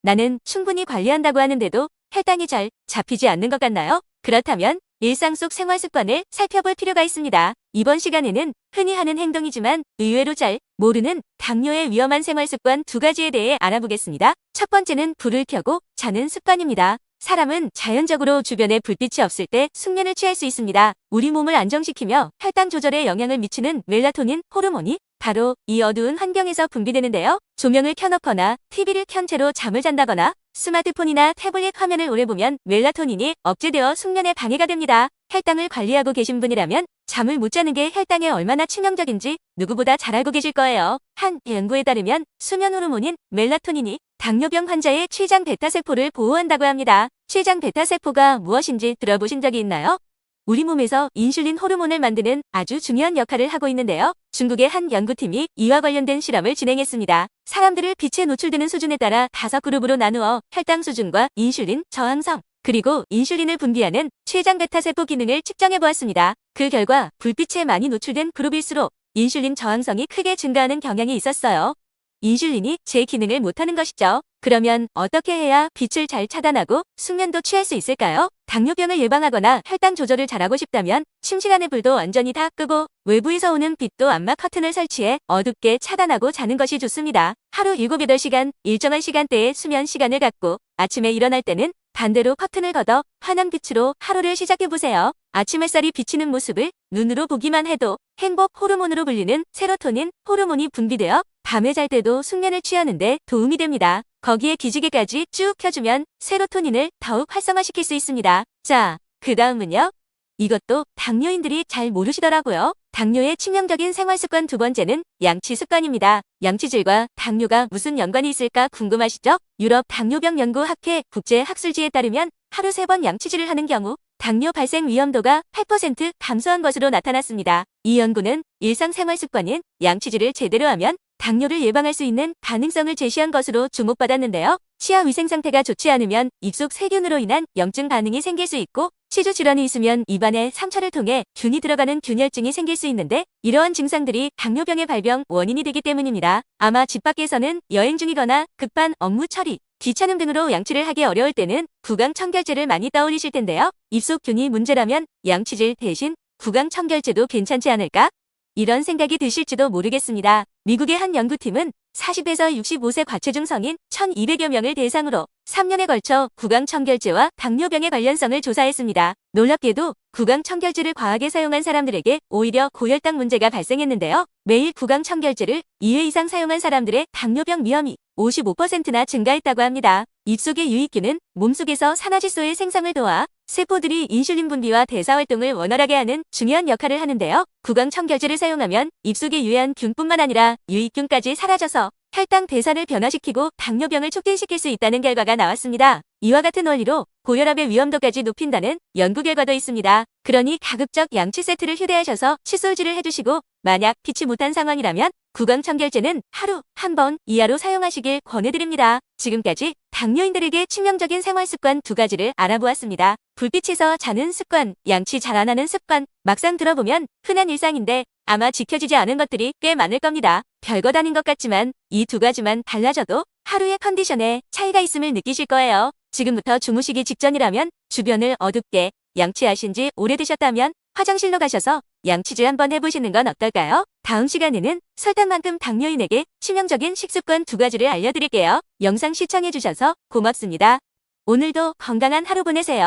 나는 충분히 관리한다고 하는데도 혈당이 잘 잡히지 않는 것 같나요? 그렇다면 일상 속 생활 습관을 살펴볼 필요가 있습니다. 이번 시간에는 흔히 하는 행동이지만 의외로 잘 모르는 당뇨의 위험한 생활 습관 두 가지에 대해 알아보겠습니다. 첫 번째는 불을 켜고 자는 습관입니다. 사람은 자연적으로 주변에 불빛이 없을 때 숙면을 취할 수 있습니다. 우리 몸을 안정시키며 혈당 조절에 영향을 미치는 멜라토닌 호르몬이 바로 이 어두운 환경에서 분비되는데요. 조명을 켜놓거나 TV를 켠 채로 잠을 잔다거나 스마트폰이나 태블릿 화면을 오래 보면 멜라토닌이 억제되어 숙면에 방해가 됩니다. 혈당을 관리하고 계신 분이라면 잠을 못 자는 게 혈당에 얼마나 치명적인지 누구보다 잘 알고 계실 거예요. 한 연구에 따르면 수면 호르몬인 멜라토닌이 당뇨병 환자의 췌장 베타세포를 보호한다고 합니다. 췌장 베타세포가 무엇인지 들어보신 적이 있나요? 우리 몸에서 인슐린 호르몬을 만드는 아주 중요한 역할을 하고 있는데요. 중국의 한 연구팀이 이와 관련된 실험을 진행했습니다. 사람들을 빛에 노출되는 수준에 따라 5그룹으로 나누어 혈당 수준과 인슐린 저항성, 그리고 인슐린을 분비하는 췌장 베타세포 기능을 측정해 보았습니다. 그 결과 불빛에 많이 노출된 그룹일수록 인슐린 저항성이 크게 증가하는 경향이 있었어요. 인슐린이 제 기능을 못하는 것이죠. 그러면 어떻게 해야 빛을 잘 차단하고 숙면도 취할 수 있을까요? 당뇨병을 예방하거나 혈당 조절을 잘하고 싶다면 침실안의 불도 완전히 다 끄고 외부에서 오는 빛도 암막 커튼을 설치해 어둡게 차단하고 자는 것이 좋습니다. 하루 7, 8시간 일정한 시간대에 수면 시간을 갖고 아침에 일어날 때는 반대로 커튼을 걷어 환한 빛으로 하루를 시작해보세요. 아침 햇살이 비치는 모습을 눈으로 보기만 해도 행복 호르몬으로 불리는 세로토닌 호르몬이 분비되어 밤에 잘 때도 숙면을 취하는데 도움이 됩니다. 거기에 기지개까지 쭉 켜주면 세로토닌을 더욱 활성화시킬 수 있습니다. 자, 그 다음은요? 이것도 당뇨인들이 잘 모르시더라고요. 당뇨의 치명적인 생활습관 두 번째는 양치 습관입니다. 양치질과 당뇨가 무슨 연관이 있을까 궁금하시죠? 유럽 당뇨병 연구학회 국제학술지에 따르면 하루 3번 양치질을 하는 경우 당뇨 발생 위험도가 8% 감소한 것으로 나타났습니다. 이 연구는 일상생활 습관인 양치질을 제대로 하면 당뇨를 예방할 수 있는 가능성을 제시한 것으로 주목받았는데요. 치아 위생 상태가 좋지 않으면 입속 세균으로 인한 염증 반응이 생길 수 있고 치주 질환이 있으면 입안에 상처를 통해 균이 들어가는 균열증이 생길 수 있는데 이러한 증상들이 당뇨병의 발병 원인이 되기 때문입니다. 아마 집 밖에서는 여행 중이거나 급한 업무 처리, 귀찮음 등으로 양치를 하기 어려울 때는 구강청결제를 많이 떠올리실 텐데요. 입속 균이 문제라면 양치질 대신 구강청결제도 괜찮지 않을까? 이런 생각이 드실지도 모르겠습니다. 미국의 한 연구팀은 40에서 65세 과체중 성인 1,200여 명을 대상으로 3년에 걸쳐 구강청결제와 당뇨병의 관련성을 조사했습니다. 놀랍게도 구강청결제를 과하게 사용한 사람들에게 오히려 고혈당 문제가 발생했는데요. 매일 구강청결제를 2회 이상 사용한 사람들의 당뇨병 위험이 55%나 증가했다고 합니다. 입속의 유익균은 몸속에서 산화질소의 생성을 도와 세포들이 인슐린 분비와 대사활동을 원활하게 하는 중요한 역할을 하는데요. 구강청결제를 사용하면 입속에 유해한 균뿐만 아니라 유익균까지 사라져서 혈당 대사를 변화시키고 당뇨병을 촉진시킬 수 있다는 결과가 나왔습니다. 이와 같은 원리로 고혈압의 위험도까지 높인다는 연구 결과도 있습니다. 그러니 가급적 양치 세트를 휴대하셔서 칫솔질을 해주시고 만약 피치 못한 상황이라면 구강청결제는 하루 1번 이하로 사용하시길 권해드립니다. 지금까지 당뇨인들에게 치명적인 생활습관 두 가지를 알아보았습니다. 불빛에서 자는 습관, 양치 잘 안 하는 습관, 막상 들어보면 흔한 일상인데 아마 지켜지지 않은 것들이 꽤 많을 겁니다. 별것 아닌 것 같지만 이 두 가지만 달라져도 하루의 컨디션에 차이가 있음을 느끼실 거예요. 지금부터 주무시기 직전이라면 주변을 어둡게 양치하신 지 오래되셨다면 화장실로 가셔서 양치질 한번 해보시는 건 어떨까요? 다음 시간에는 설탕만큼 당뇨인에게 치명적인 식습관 두 가지를 알려드릴게요. 영상 시청해주셔서 고맙습니다. 오늘도 건강한 하루 보내세요.